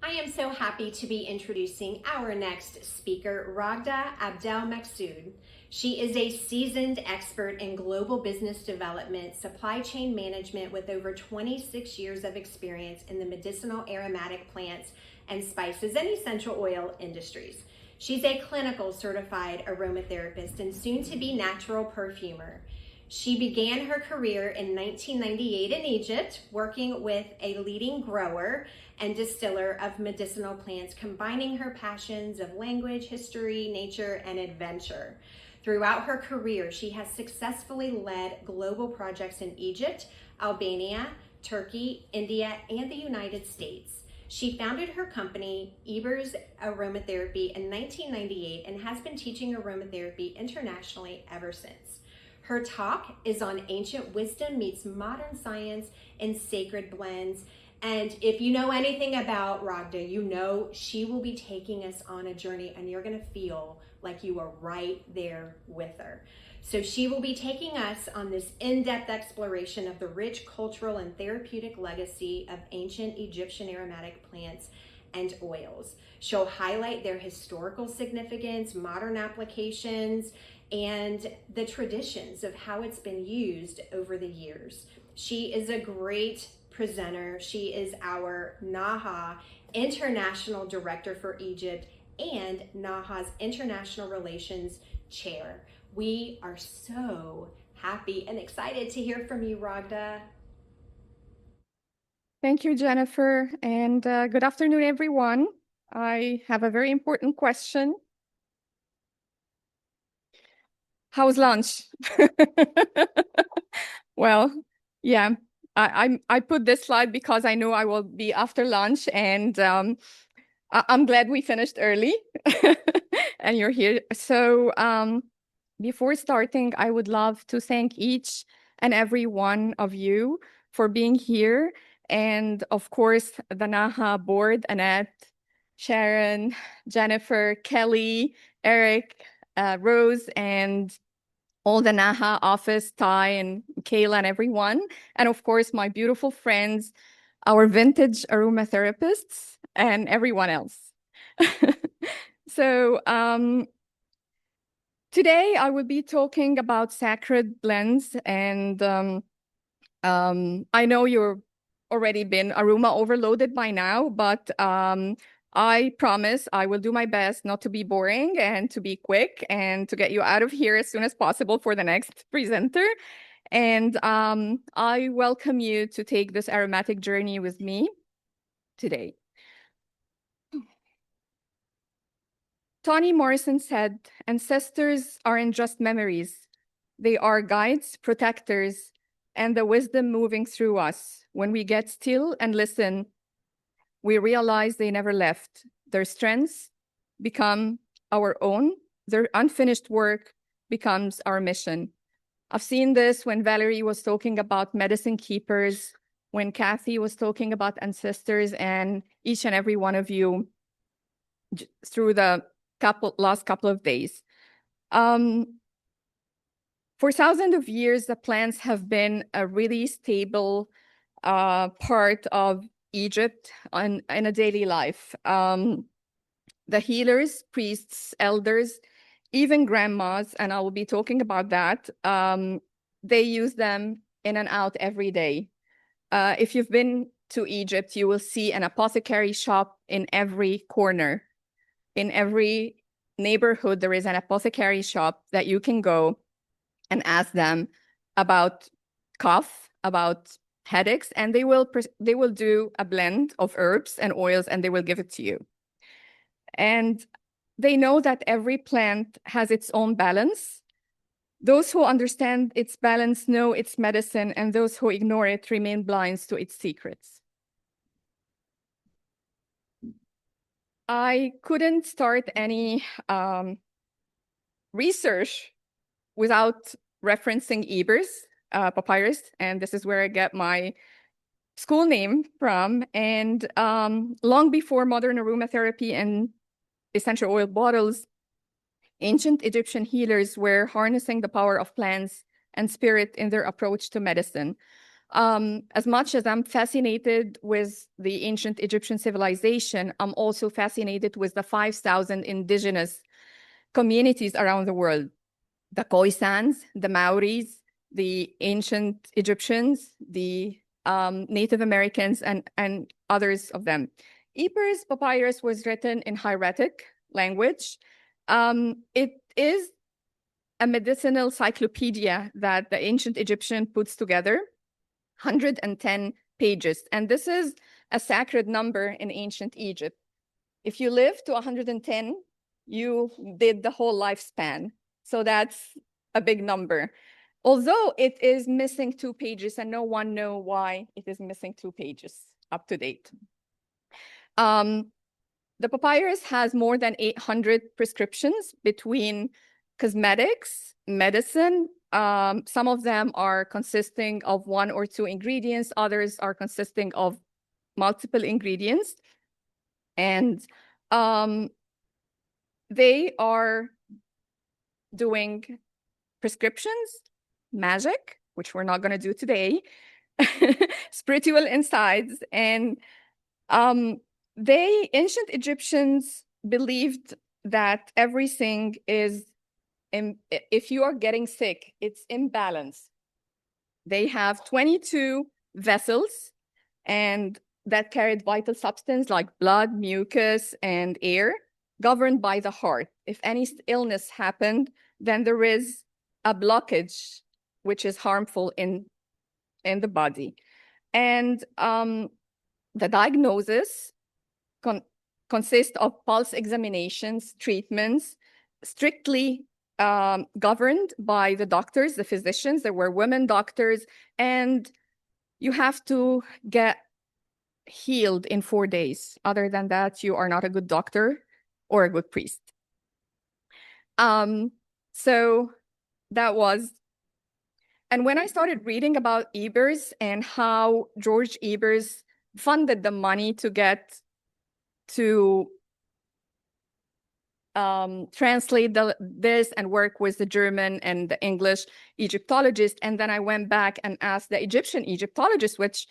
I am so happy to be introducing our next speaker, Raghda Abdelmaksoud. She is a seasoned expert in global business development, supply chain management with over 26 years of experience in the medicinal aromatic plants and spices and essential oil industries. She's a clinical certified aromatherapist and soon to be natural perfumer. She began her career in 1998 in Egypt, working with a leading grower and distiller of medicinal plants, combining her passions of language, history, nature, and adventure. Throughout her career, she has successfully led global projects in Egypt, Albania, Turkey, India, and the United States. She founded her company, Ebers Aromatherapy, in 1998 and has been teaching aromatherapy internationally ever since. Her talk is on ancient wisdom meets modern science and sacred blends. And if you know anything about Raghda, you know she will be taking us on a journey and you're going to feel like you are right there with her. So she will be taking us on this in-depth exploration of the rich cultural and therapeutic legacy of ancient Egyptian aromatic plants and oils. She'll highlight their historical significance, modern applications, and the traditions of how it's been used over the years. She is a great presenter. She is our NAHA International Director for Egypt and NAHA's International Relations Chair. We are so happy and excited to hear from you, Raghda. Thank you, Jennifer, and good afternoon, everyone. I have a very important question. How's lunch? Well, yeah, I put this slide because I know I will be after lunch, and I'm glad we finished early and you're here. So before starting, I would love to thank each and every one of you for being here. And of course, the NAHA board, Annette, Sharon, Jennifer, Kelly, Eric, Rose, and all the NAHA office, Ty and Kayla and everyone. And of course, my beautiful friends, our vintage aromatherapists, and everyone else. So today I will be talking about sacred blends, and I know you're already been aroma overloaded by now, but I promise I will do my best not to be boring and to be quick and to get you out of here as soon as possible for the next presenter. And I welcome you to take this aromatic journey with me today. Toni Morrison said, "Ancestors aren't just memories. They are guides, protectors, and the wisdom moving through us. When we get still and listen, we realize they never left. Their strengths become our own. Their unfinished work becomes our mission." I've seen this when Valerie was talking about medicine keepers, when Kathy was talking about ancestors, and each and every one of you through the last couple of days. For thousands of years, the plants have been a really stable part of Egypt in a daily life. The healers, priests, elders, even grandmas, and I will be talking about that, they use them in and out every day. If you've been to Egypt, you will see an apothecary shop in every corner. In every neighborhood, there is an apothecary shop that you can go and ask them about cough, about headaches, and they will do a blend of herbs and oils, and they will give it to you. And they know that every plant has its own balance. Those who understand its balance know its medicine, and those who ignore it remain blind to its secrets. I couldn't start any research without referencing Ebers papyrus, and this is where I get my school name from. And long before modern aromatherapy and essential oil bottles, ancient Egyptian healers were harnessing the power of plants and spirit in their approach to medicine. As much as I'm fascinated with the ancient Egyptian civilization, I'm also fascinated with the 5,000 indigenous communities around the world. The Khoisans, the Maoris, the ancient Egyptians, the Native Americans, and others of them. Ebers papyrus was written in hieratic language. It is a medicinal cyclopedia that the ancient Egyptian puts together, 110 pages. And this is a sacred number in ancient Egypt. If you live to 110, you did the whole lifespan. So that's a big number. Although it is missing 2 pages, and no one knows why it is missing 2 pages up to date. The papyrus has more than 800 prescriptions between cosmetics, medicine. Some of them are consisting of 1 or 2 ingredients. Others are consisting of multiple ingredients. And they are doing prescriptions, magic, which we're not going to do today, spiritual insights. And ancient Egyptians believed that everything is, if you are getting sick, it's imbalance. They have 22 vessels and that carried vital substance like blood, mucus, and air, governed by the heart. If any illness happened, then there is a blockage, which is harmful in the body. And the diagnosis consists of pulse examinations, treatments, strictly governed by the doctors, the physicians. There were women doctors, and you have to get healed in 4 days. Other than that, you are not a good doctor or a good priest. So that was, and when I started reading about Ebers and how George Ebers funded the money to get to translate this and work with the German and the English Egyptologists. And then I went back and asked the Egyptian Egyptologists, which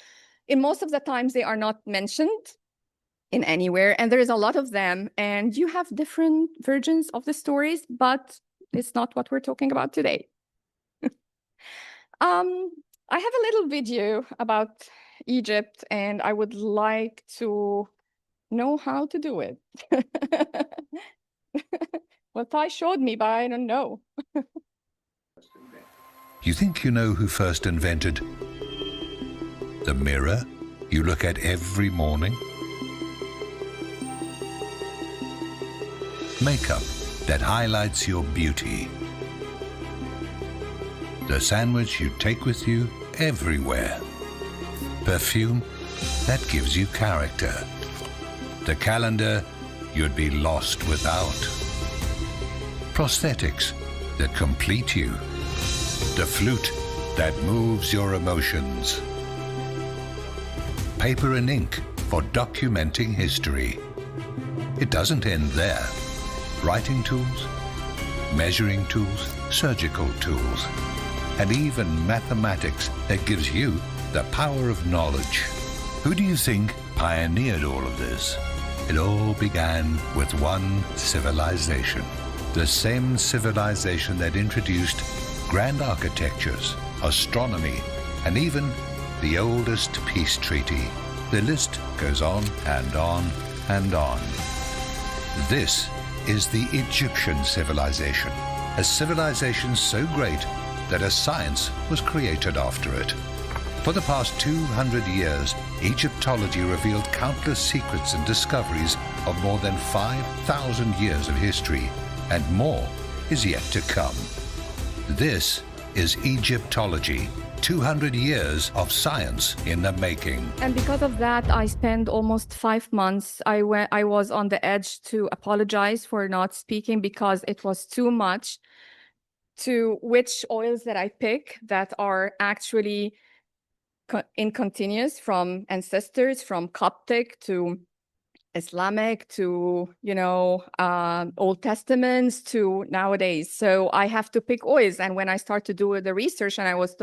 in most of the times they are not mentioned in anywhere. And there is a lot of them. And you have different versions of the stories, but it's not what we're talking about today. I have a little video about Egypt, and I would like to know how to do it. Well, Ty showed me, but I don't know. You think you know who first invented the mirror you look at every morning? Makeup that highlights your beauty. The sandwich you take with you everywhere. Perfume that gives you character. The calendar you'd be lost without. Prosthetics that complete you. The flute that moves your emotions. Paper and ink for documenting history. It doesn't end there. Writing tools, measuring tools, surgical tools, and even mathematics that gives you the power of knowledge. Who do you think pioneered all of this? It all began with one civilization. The same civilization that introduced grand architectures, astronomy, and even the oldest peace treaty. The list goes on and on and on. This is the Egyptian civilization, a civilization so great that a science was created after it. For the past 200 years, Egyptology revealed countless secrets and discoveries of more than 5,000 years of history, and more is yet to come. This is Egyptology, 200 years of science in the making. And because of that, I spent almost 5 months. I was on the edge to apologize for not speaking because it was too much to which oils that I pick that are actually in continuous from ancestors, from Coptic to Islamic to, Old Testaments to nowadays. So I have to pick oils. And when I start to do the research, and I was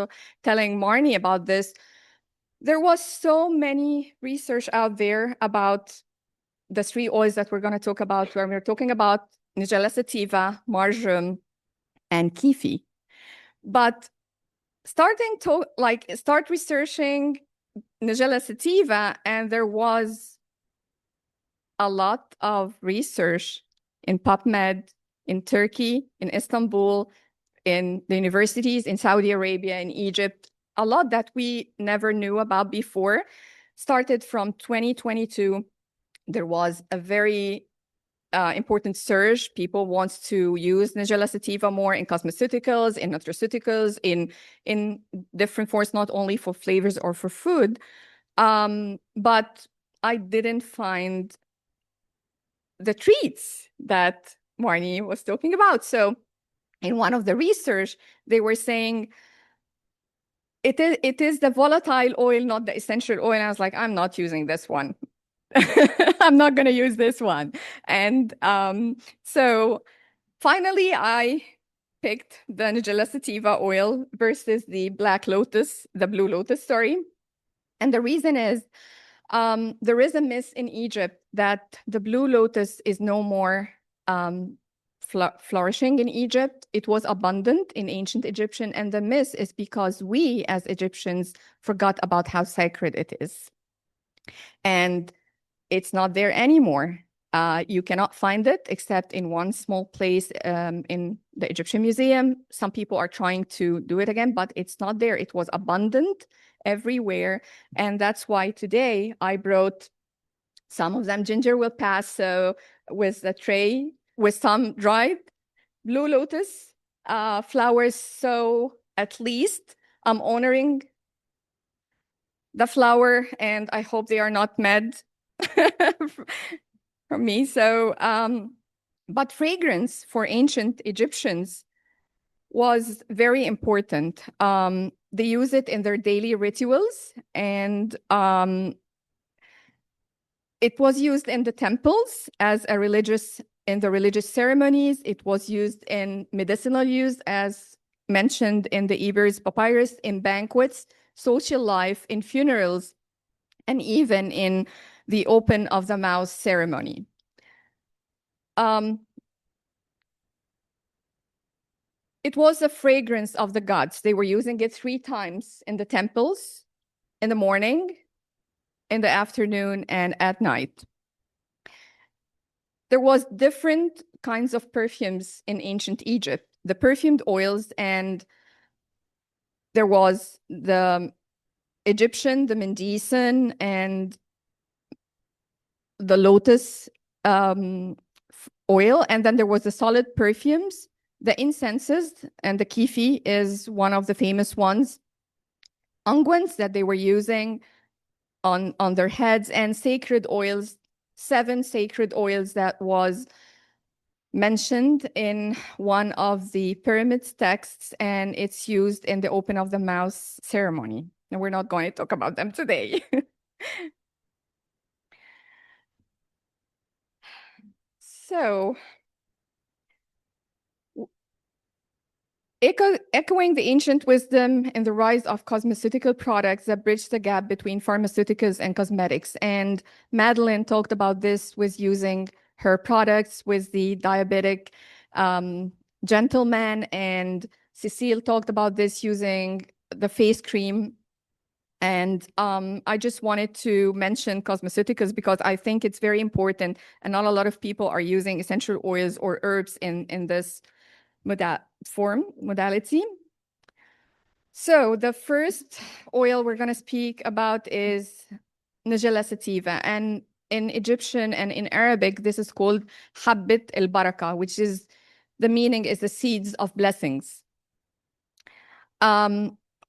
telling Marnie about this, there was so many research out there about the three oils that we're going to talk about, where we're talking about Nigella sativa, marjoram, and kifi. But start researching Nigella sativa, and there was a lot of research in PubMed, in Turkey, in Istanbul, in the universities in Saudi Arabia, in Egypt, a lot that we never knew about before. Started from 2022. There was a very important surge. People want to use Nigella sativa more in cosmeceuticals, in nutraceuticals, in different forms, not only for flavors or for food. But I didn't find the treats that Marnie was talking about. So in one of the research, they were saying, it is the volatile oil, not the essential oil. And I was like, I'm not using this one. I'm not going to use this one. And so finally, I picked the Nigella sativa oil versus the blue lotus, sorry. And the reason is there is a myth in Egypt that the blue lotus is no more flourishing in Egypt. It was abundant in ancient Egyptian, and the myth is because we as Egyptians forgot about how sacred it is. And it's not there anymore. You cannot find it except in one small place in the Egyptian Museum. Some people are trying to do it again, but it's not there. It was abundant everywhere. And that's why today I brought some of them. Ginger will pass. So with the tray, with some dried blue lotus flowers. So at least I'm honoring the flower, and I hope they are not mad from me. So, but fragrance for ancient Egyptians was very important. They use it in their daily rituals, and it was used in the temples as in the religious ceremonies. It was used in medicinal use, as mentioned in the Ebers Papyrus, in banquets, social life, in funerals, and even in the open of the mouth ceremony. It was a fragrance of the gods. They were using it 3 times in the temples, in the morning, in the afternoon, and at night. There was different kinds of perfumes in ancient Egypt, the perfumed oils, and there was the Egyptian, the Mendician, and the lotus oil. And then there was the solid perfumes, the incenses, and the kifi is one of the famous ones. Unguents that they were using on their heads, and sacred oils, 7 sacred oils that was mentioned in one of the pyramids texts, and it's used in the open of the mouth ceremony. And we're not going to talk about them today. So, echoing the ancient wisdom in the rise of cosmeceutical products that bridge the gap between pharmaceuticals and cosmetics. And Madeline talked about this with using her products with the diabetic gentleman, and Cecile talked about this using the face cream. And I just wanted to mention cosmeceuticals because I think it's very important, and not a lot of people are using essential oils or herbs in this modality. So the first oil we're going to speak about is Nigella sativa, and in Egyptian and in Arabic this is called Habbit el Baraka, which is, the meaning is the seeds of blessings.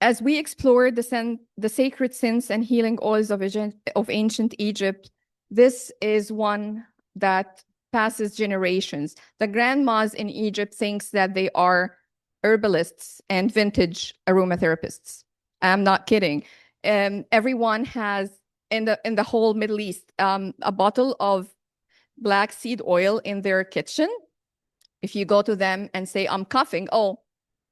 As we explore the sacred scents and healing oils of ancient Egypt, this is one that passes generations. The grandmas in Egypt thinks that they are herbalists and vintage aromatherapists. I'm not kidding. Everyone has in the whole Middle East a bottle of black seed oil in their kitchen. If you go to them and say, I'm coughing, oh,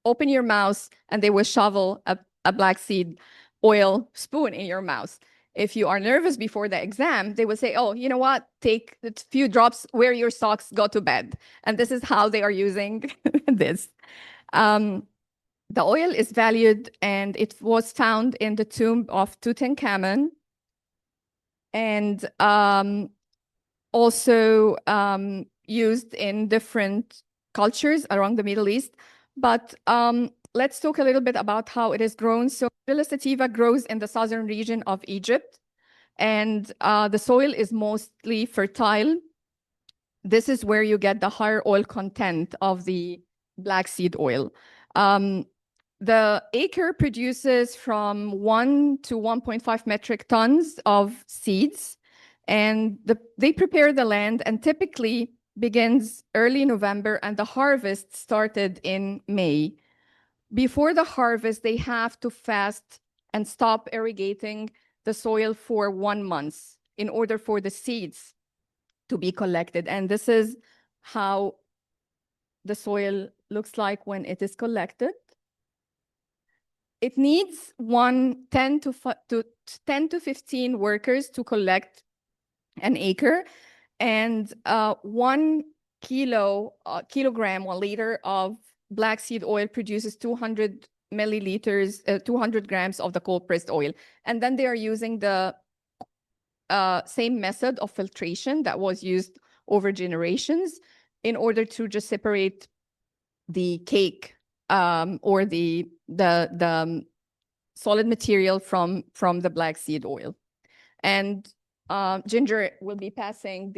open your mouth, and they will shovel a black seed oil spoon in your mouth. If you are nervous before the exam, they will say, oh, you know what? Take a few drops, wear your socks, go to bed. And this is how they are using this. The oil is valued, and it was found in the tomb of Tutankhamun, and also used in different cultures around the Middle East. But let's talk a little bit about how it is grown. So Villa sativa grows in the southern region of Egypt, and the soil is mostly fertile. This is where you get the higher oil content of the black seed oil. The acre produces from 1 to 1.5 metric tons of seeds, and they prepare the land, and typically begins early November, and the harvest started in May. Before the harvest, they have to fast and stop irrigating the soil for 1 month in order for the seeds to be collected. And this is how the soil looks like when it is collected. It needs 10 to 15 workers to collect an acre, and 1 kilogram, 1 liter of black seed oil produces 200 milliliters, 200 grams of the cold pressed oil. And then they are using the same method of filtration that was used over generations in order to just separate the cake or the solid material from the black seed oil. And Ginger will be passing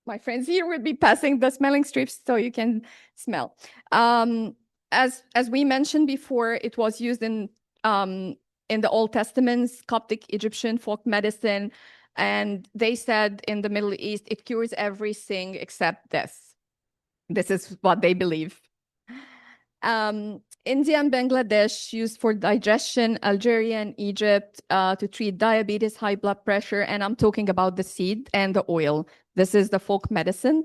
my friends here will be passing the smelling strips so you can smell. As we mentioned before, it was used in the Old Testaments, Coptic Egyptian folk medicine, and they said in the Middle East it cures everything except death. This is what they believe. India and Bangladesh used for digestion, Algeria and Egypt to treat diabetes, high blood pressure, and I'm talking about the seed and the oil. This is the folk medicine.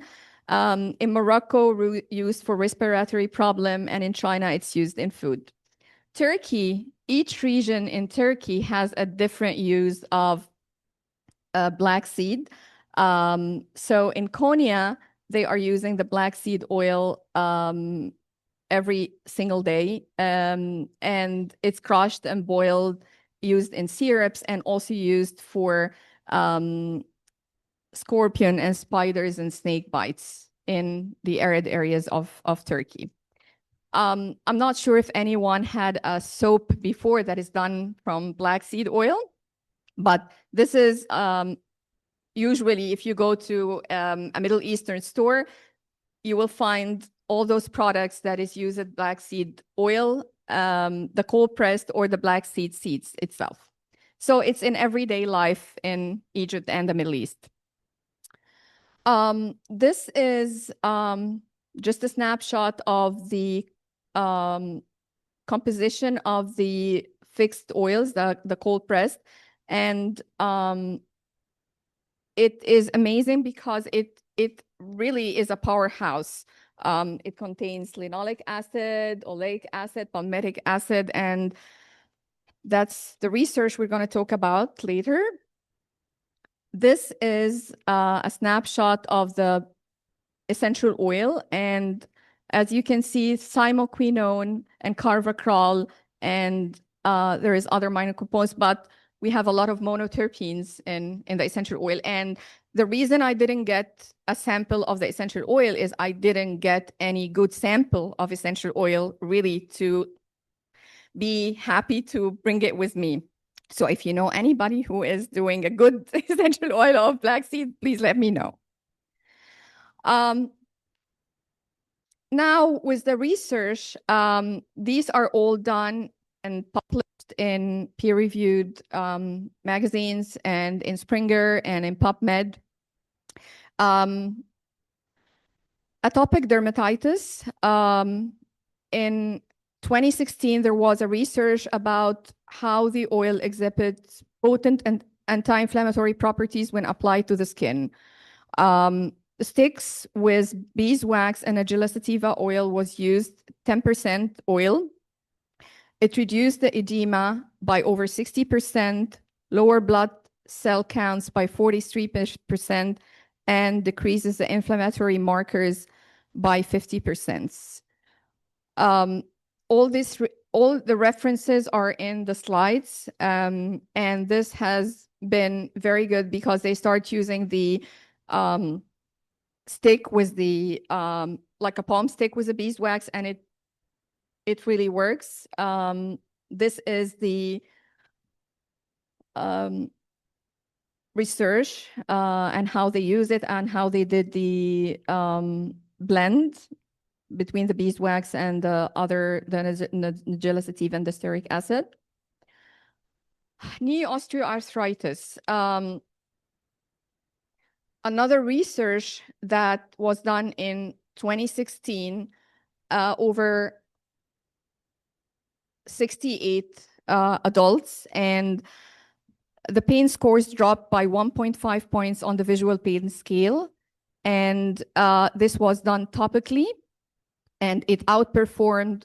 In Morocco, used for respiratory problem, and in China, it's used in food. Turkey, each region in Turkey has a different use of black seed. So in Konya, they are using the black seed oil every single day, and it's crushed and boiled, used in syrups, and also used for scorpion and spiders and snake bites in the arid areas of Turkey. I'm not sure if anyone had a soap before that is done from black seed oil, but this is usually if you go to a Middle Eastern store, you will find all those products that is used at black seed oil, the cold pressed or the black seed seeds itself. So it's in everyday life in Egypt and the Middle East. This is just a snapshot of the composition of the fixed oils, the cold pressed, and it is amazing because it really is a powerhouse. It contains linoleic acid, oleic acid, palmitic acid, and that's the research we're going to talk about later. This is a snapshot of the essential oil, and as you can see, thymoquinone and carvacrol, and there is other minor components, but we have a lot of monoterpenes in the essential oil. And the reason I didn't get a sample of the essential oil is I didn't get any good sample of essential oil really to be happy to bring it with me. So if you know anybody who is doing a good essential oil of black seed, please let me know. Now with the research, these are all done and published in peer-reviewed magazines and in Springer and in PubMed. Atopic dermatitis. In 2016, there was a research about how the oil exhibits potent and anti-inflammatory properties when applied to the skin. Sticks with beeswax and Agilia sativa oil was used, 10% oil. It reduced the edema by over 60%, lower blood cell counts by 43%, and decreases the inflammatory markers by 50%. All the references are in the slides, and this has been very good because they start using the stick with the like a palm stick with the beeswax, and it really works. This is the research and how they use it and how they did the blend between the beeswax and the Nigella sativa and the stearic acid. Knee osteoarthritis. Another research that was done in 2016 over 68 adults, and the pain scores dropped by 1.5 points on the visual pain scale. And this was done topically, and it outperformed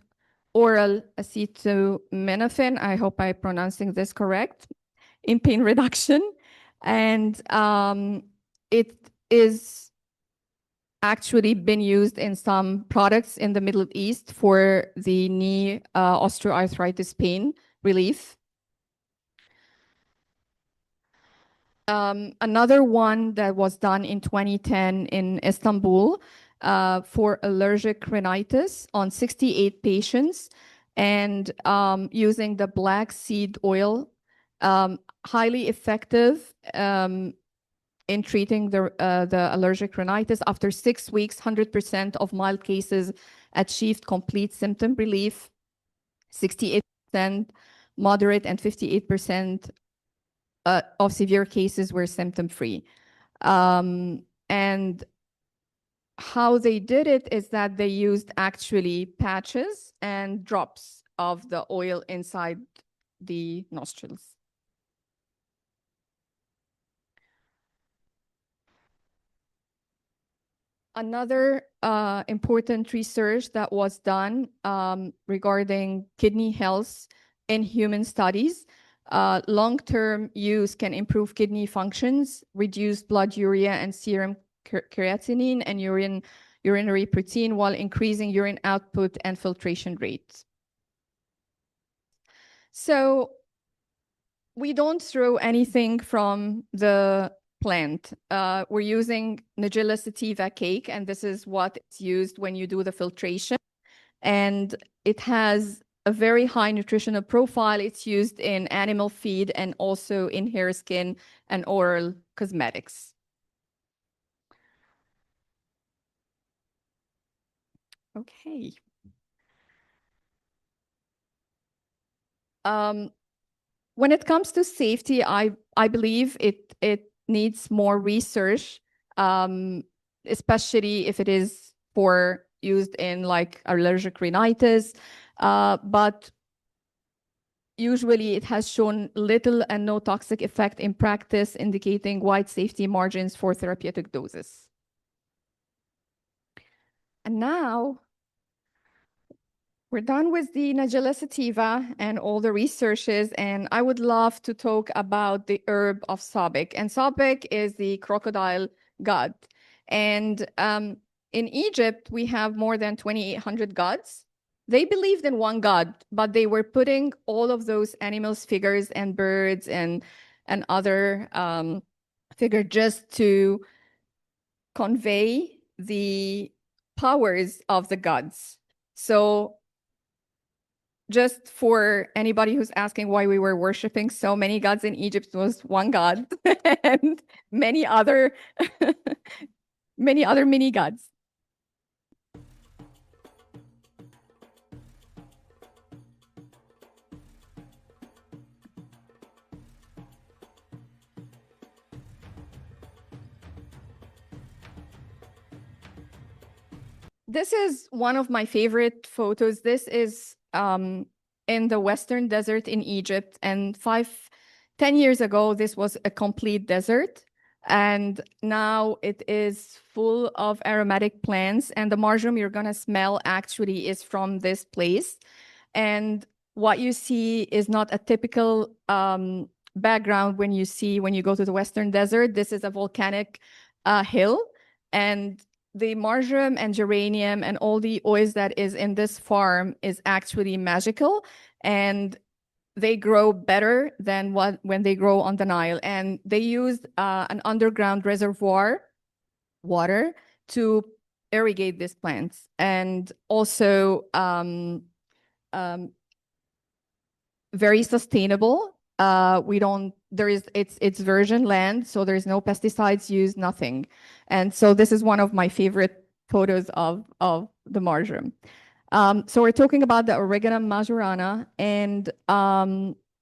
oral acetaminophen. I hope I'm pronouncing this correct, in pain reduction. And it is actually been used in some products in the Middle East for the knee osteoarthritis pain relief. Another one that was done in 2010 in Istanbul for allergic rhinitis on 68 patients, and using the black seed oil, highly effective in treating the allergic rhinitis. After 6 weeks, 100% of mild cases achieved complete symptom relief, 68% moderate, and 58% of severe cases were symptom-free. And how they did it is that they used actually patches and drops of the oil inside the nostrils. Another important research that was done regarding kidney health in human studies. Long-term use can improve kidney functions, reduce blood urea and serum creatinine and urinary protein, while increasing urine output and filtration rates. So we don't throw anything from the plant. We're using Nigella sativa cake, and this is what is used when you do the filtration. And it has a very high nutritional profile. It's used in animal feed and also in hair, skin, and oral cosmetics. Okay. When it comes to safety, I believe it needs more research, especially if it is used in like allergic rhinitis. But usually it has shown little and no toxic effect in practice, indicating wide safety margins for therapeutic doses. And now we're done with the Nigella sativa and all the researches, and I would love to talk about the herb of Sabik. And Sabik is the crocodile god. And in Egypt, we have more than 2,800 gods. They believed in one god, but they were putting all of those animals, figures, and birds and other figures just to convey the powers of the gods. So just for anybody who's asking why we were worshiping so many gods in Egypt, was one god and many other mini gods. This is one of my favorite photos. This is in the Western Desert in Egypt. And 10 years ago, this was a complete desert. And now it is full of aromatic plants. And the marjoram you're going to smell actually is from this place. And what you see is not a typical background when you go to the Western Desert. This is a volcanic hill, and the marjoram and geranium and all the oils that is in this farm is actually magical, and they grow better than when they grow on the Nile. And they used an underground reservoir water to irrigate these plants, and also very sustainable. It's virgin land, so there's no pesticides used, nothing. And so this is one of my favorite photos of the marjoram. So we're talking about the Oreganum majorana, and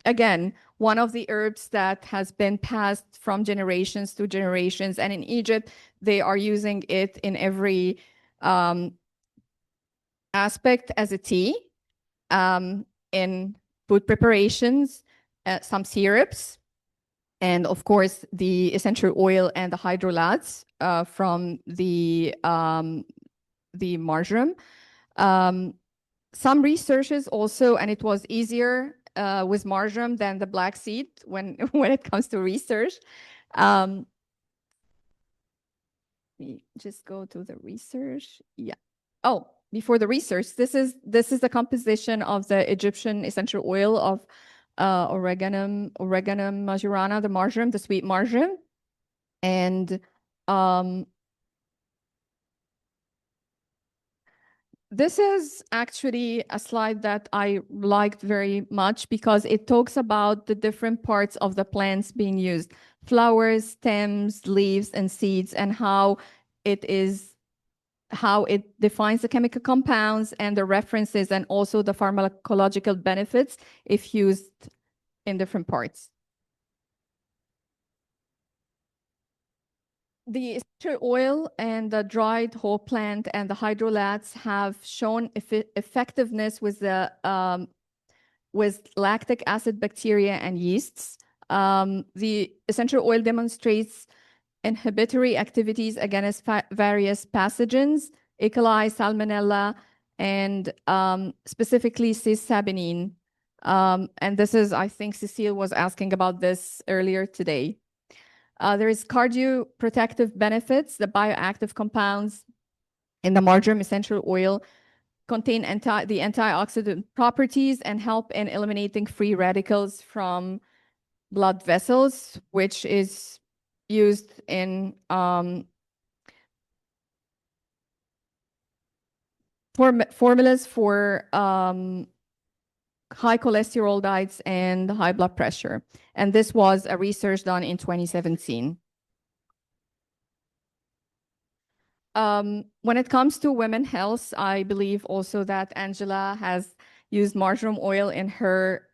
again, one of the herbs that has been passed from generations to generations. And in Egypt, they are using it in every aspect as a tea, in food preparations, some syrups, and of course the essential oil and the hydrolats from the marjoram. Some researches also, and it was easier with marjoram than the black seed when it comes to research. We just go to the research. Yeah. Oh, before the research, this is the composition of the Egyptian essential oil of Oreganum majorana, the marjoram, the sweet marjoram. And this is actually a slide that I liked very much because it talks about the different parts of the plants being used: flowers, stems, leaves, and seeds, and how it defines the chemical compounds and the references, and also the pharmacological benefits if used in different parts. The essential oil and the dried whole plant and the hydrolats have shown effectiveness with lactic acid bacteria and yeasts. The essential oil demonstrates inhibitory activities against various pathogens, E. coli, Salmonella, and specifically cis-sabinine. And this is, I think Cecile was asking about this earlier today. There is cardioprotective benefits. The bioactive compounds in the marjoram essential oil contain the antioxidant properties and help in eliminating free radicals from blood vessels, which is used in formulas for high cholesterol diets and high blood pressure. And this was a research done in 2017. When it comes to women health, I believe also that Angela has used marjoram oil in her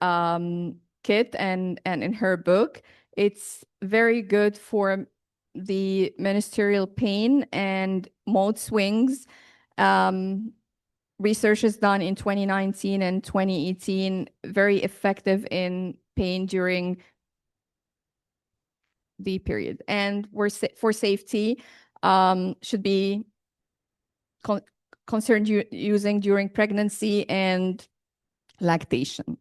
kit and in her book. It's very good for the menstrual pain and mood swings. Research is done in 2019 and 2018, very effective in pain during the period. And for safety, should be concerned using during pregnancy and lactation.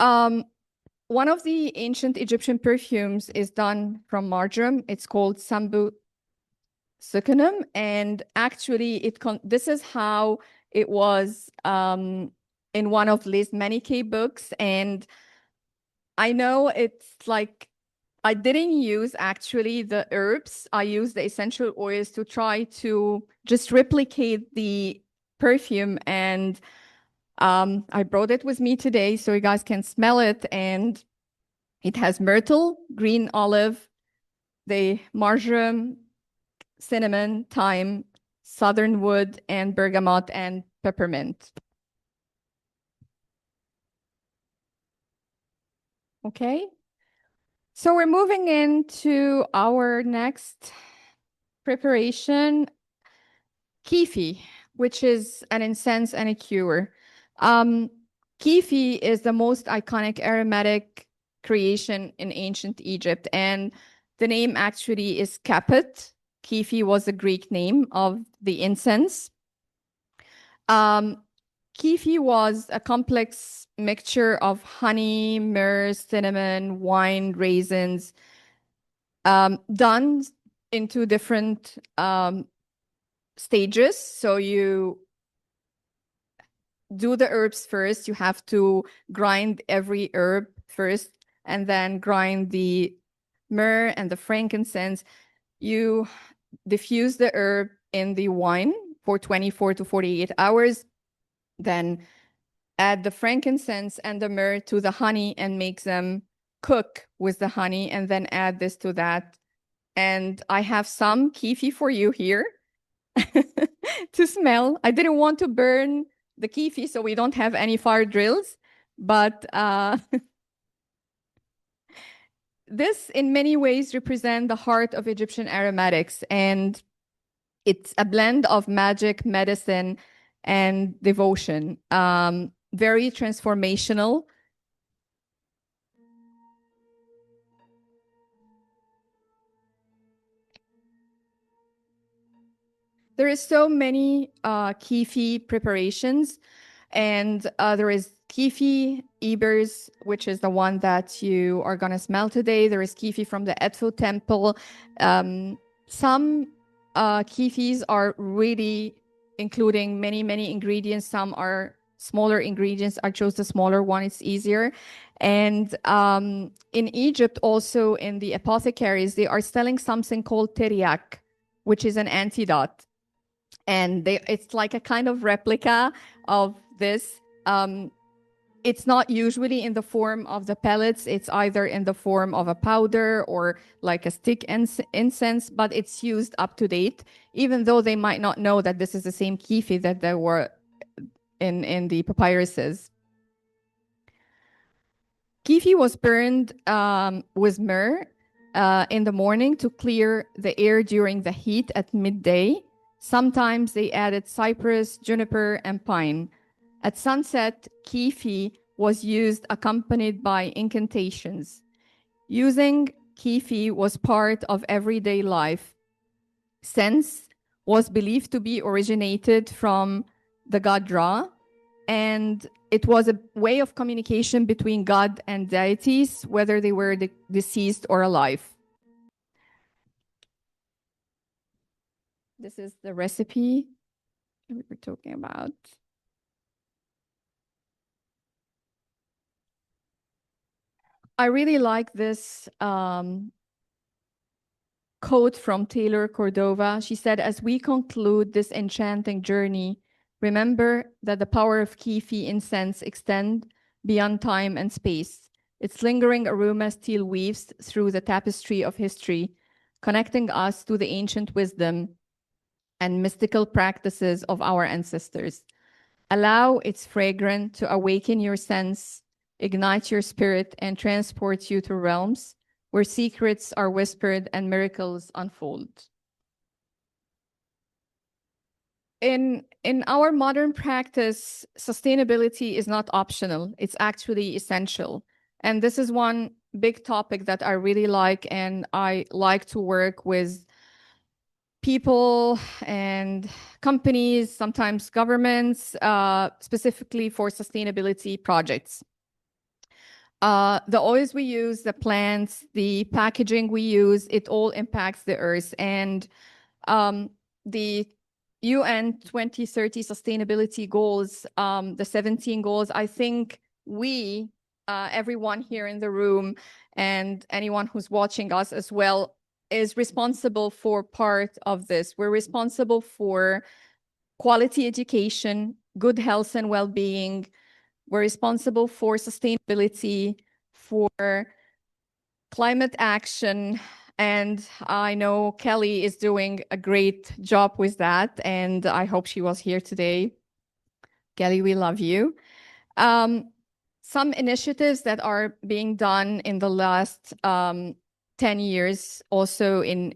One of the ancient Egyptian perfumes is done from marjoram. It's called sambu succinum, and actually this is how it was in one of Liz Manikay books. And I know it's like I didn't use actually the herbs. I used the essential oils to try to just replicate the perfume, and I brought it with me today so you guys can smell it. And it has myrtle, green olive, the marjoram, cinnamon, thyme, southernwood, and bergamot and peppermint. Okay, so we're moving into our next preparation, kifi, which is an incense and a cure. Kifi is the most iconic aromatic creation in ancient Egypt, and the name actually is kapet. Kifi was the Greek name of the incense. Kifi was a complex mixture of honey, myrrh, cinnamon, wine, raisins, done into different stages. So you do the herbs first. You have to grind every herb first and then grind the myrrh and the frankincense. You diffuse the herb in the wine for 24 to 48 hours. Then add the frankincense and the myrrh to the honey and make them cook with the honey, and then add this to that. And I have some kifi for you here to smell. I didn't want to burn the kifi, so we don't have any fire drills, but this in many ways represents the heart of Egyptian aromatics, and it's a blend of magic, medicine, and devotion. Very transformational. There is so many kifi preparations, and there is kifi Ebers, which is the one that you are going to smell today. There is kifi from the Edfu temple. Some kifis are really including many, many ingredients. Some are smaller ingredients. I chose the smaller one. It's easier. And in Egypt, also in the apothecaries, they are selling something called teriyak, which is an antidote. And it's like a kind of replica of this. It's not usually in the form of the pellets. It's either in the form of a powder or like a stick incense, but it's used up to date, even though they might not know that this is the same kifi that there were in the papyruses. Kifi was burned with myrrh in the morning to clear the air during the heat at midday. Sometimes they added cypress, juniper, and pine. At sunset, kifi was used accompanied by incantations. Using kifi was part of everyday life. Sense was believed to be originated from the god Ra, and it was a way of communication between God and deities, whether they were deceased or alive. This is the recipe we were talking about. I really like this quote from Taylor Cordova. She said, "As we conclude this enchanting journey, remember that the power of kifi incense extends beyond time and space. Its lingering aroma still weaves through the tapestry of history, connecting us to the ancient wisdom and mystical practices of our ancestors. Allow its fragrance to awaken your sense, ignite your spirit, and transport you to realms where secrets are whispered and miracles unfold." In our modern practice, sustainability is not optional. It's actually essential. And this is one big topic that I really like, and I like to work with people and companies, sometimes governments, specifically for sustainability projects. The oils we use, the plants, the packaging we use, it all impacts the earth. And the UN 2030 sustainability goals, the 17 goals, I think we, everyone here in the room and anyone who's watching us as well, is responsible for part of this. We're responsible for quality education, good health and well-being. We're responsible for sustainability, for climate action, and I know Kelly is doing a great job with that, and I hope she was here today. Kelly, we love you. Some initiatives that are being done in the last 10 years, also in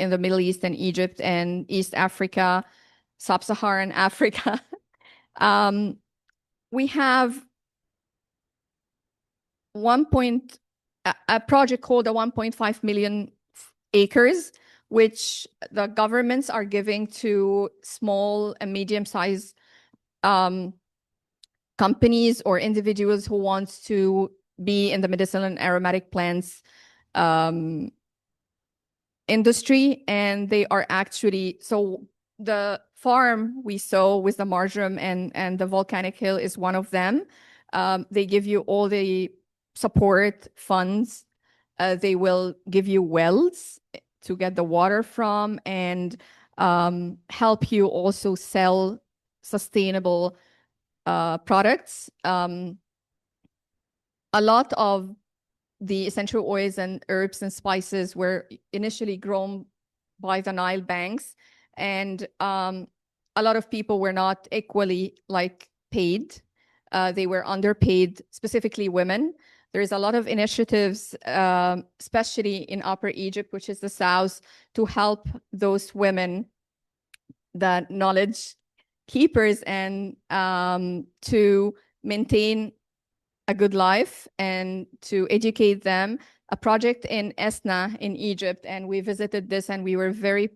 the Middle East and Egypt and East Africa, Sub-Saharan Africa. We have a project called the 1.5 million acres, which the governments are giving to small and medium-sized companies or individuals who want to be in the medicinal and aromatic plants industry, and they are actually, so the farm we saw with the marjoram and the volcanic hill is one of them. They give you all the support funds. They will give you wells to get the water from, and help you also sell sustainable products. A lot of the essential oils and herbs and spices were initially grown by the Nile banks, and a lot of people were not equally paid. They were underpaid, specifically women. There's a lot of initiatives, especially in Upper Egypt, which is the south, to help those women, the knowledge keepers, and to maintain a good life and to educate them. A project in Esna in Egypt, and we visited this and we were very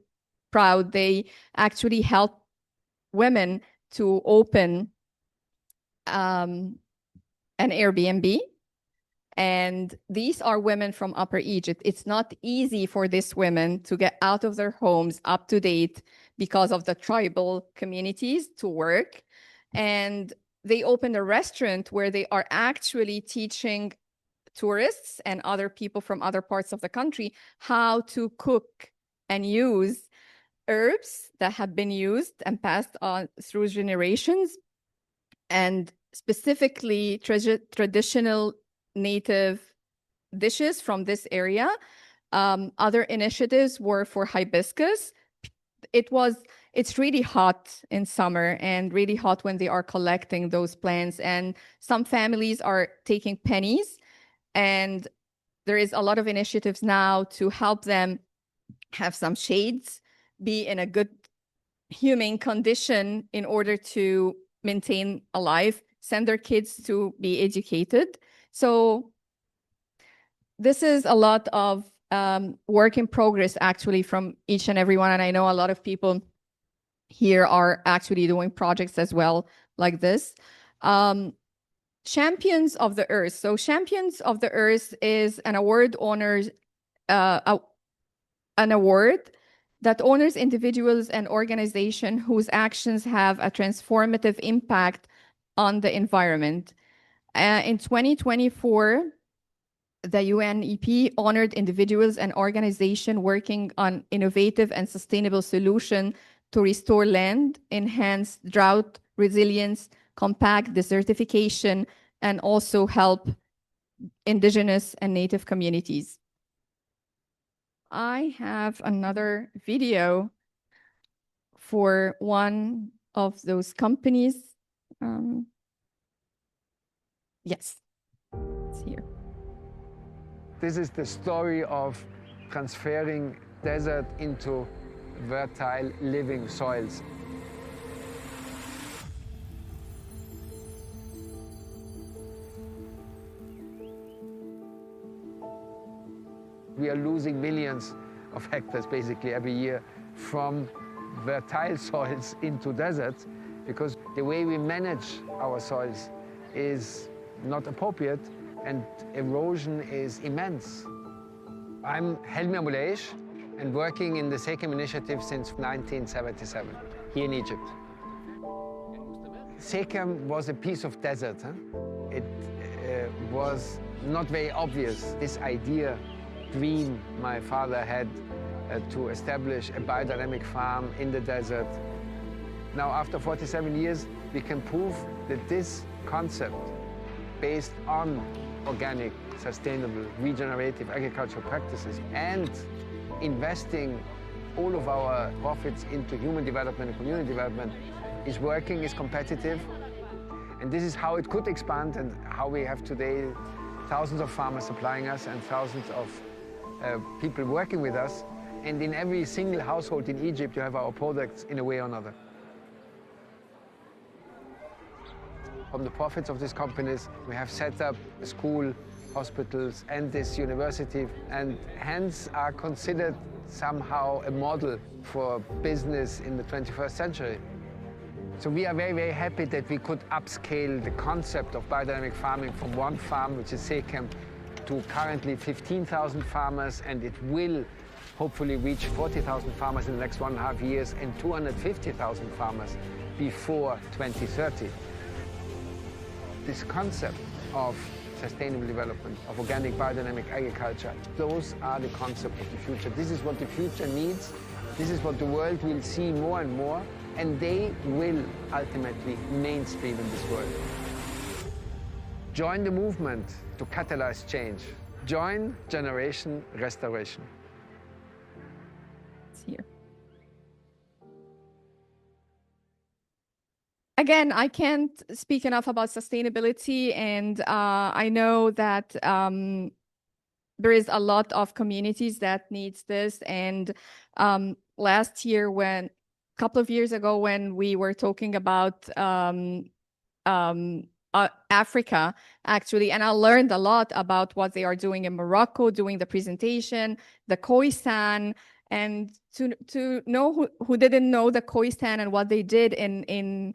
proud. They actually helped women to open an Airbnb. And these are women from Upper Egypt. It's not easy for these women to get out of their homes up to date because of the tribal communities to work. And they opened a restaurant where they are actually teaching tourists and other people from other parts of the country how to cook and use herbs that have been used and passed on through generations, and specifically traditional native dishes from this area. Other initiatives were for hibiscus. It's really hot in summer and really hot when they are collecting those plants, and some families are taking pennies, and there is a lot of initiatives now to help them have some shades, be in a good humane condition in order to maintain a life, send their kids to be educated. So this is a lot of work in progress actually from each and every one, and I know a lot of people here are actually doing projects as well like this. Champions of the Earth. So Champions of the Earth is an award an award that honors individuals and organizations whose actions have a transformative impact on the environment. In 2024, the UNEP honored individuals and organizations working on innovative and sustainable solutions to restore land, enhance drought resilience, compact desertification, and also help indigenous and native communities. I have another video for one of those companies. Yes, it's here. This is the story of transferring desert into fertile living soils. We are losing millions of hectares basically every year from fertile soils into deserts because the way we manage our soils is not appropriate and erosion is immense. I'm Helmi Abouleish and working in the SECAM initiative since 1977 here in Egypt. SECAM was a piece of desert. It was not very obvious, this idea, dream my father had to establish a biodynamic farm in the desert. Now, after 47 years, we can prove that this concept, based on organic, sustainable, regenerative agricultural practices and investing all of our profits into human development and community development, is working, is competitive. And this is how it could expand and how we have today thousands of farmers supplying us and thousands of people working with us. And in every single household in Egypt, you have our products in a way or another. From the profits of these companies, we have set up a school, hospitals, and this university, and hence are considered somehow a model for business in the 21st century. So we are very, very happy that we could upscale the concept of biodynamic farming from one farm, which is Sekem, to currently 15,000 farmers, and it will hopefully reach 40,000 farmers in the next 1.5 years and 250,000 farmers before 2030. This concept of sustainable development, of organic biodynamic agriculture, those are the concepts of the future. This is what the future needs. This is what the world will see more and more, and they will ultimately mainstream in this world. Join the movement to catalyze change. Join Generation Restoration. It's here. Again, I can't speak enough about sustainability, and I know that there is a lot of communities that needs this. And last year, a couple of years ago, when we were talking about Africa, actually, and I learned a lot about what they are doing in Morocco, doing the presentation, the Khoisan, and to know who didn't know the Khoisan and what they did in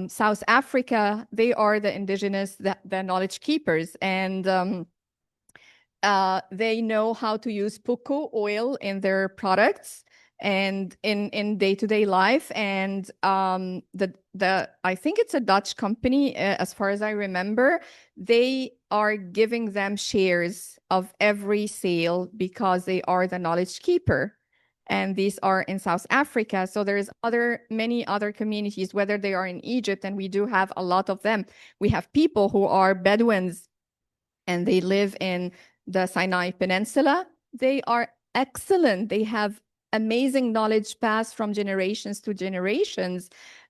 South Africa, they are the indigenous, the knowledge keepers, and they know how to use puku oil in their products and in day-to-day life. And I think it's a Dutch company, as far as I remember, they are giving them shares of every sale because they are the knowledge keeper. And these are in South Africa. So there's many other communities, whether they are in Egypt, and we do have a lot of them. We have people who are Bedouins and they live in the Sinai Peninsula. They are excellent. They have amazing knowledge passed from generations to generations.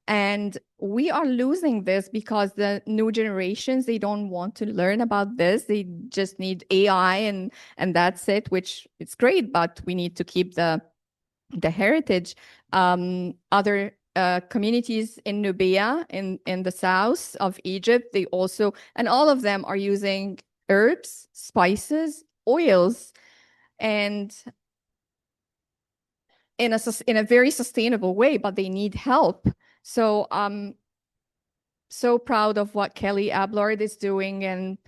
And we are losing this because the new generations, they don't want to learn about this. They just need AI and that's it, which is great, but we need to keep the heritage. Other communities in Nubia, in the south of Egypt, they also, and all of them are using herbs, spices, oils, and in a very sustainable way, but they need help. So I'm so proud of what Kelly Ablard is doing, and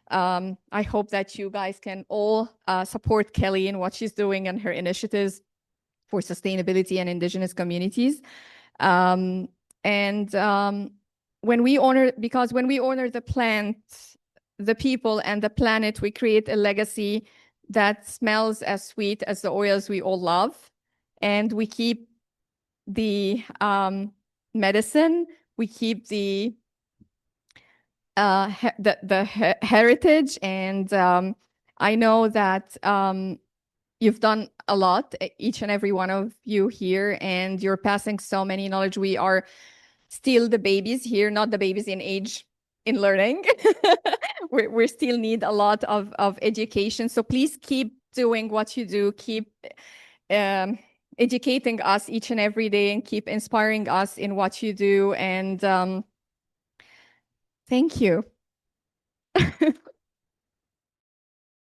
I hope that you guys can all support Kelly in what she's doing and her initiatives for sustainability and indigenous communities. When we honor the plant, the people, and the planet, we create a legacy that smells as sweet as the oils we all love. And we keep the medicine, we keep the heritage. And I know that you've done a lot, each and every one of you here, and you're passing so many knowledge. We are still the babies here, not the babies in age in learning. we still need a lot of education. So please keep doing what you do. Keep educating us each and every day, and keep inspiring us in what you do. And thank you.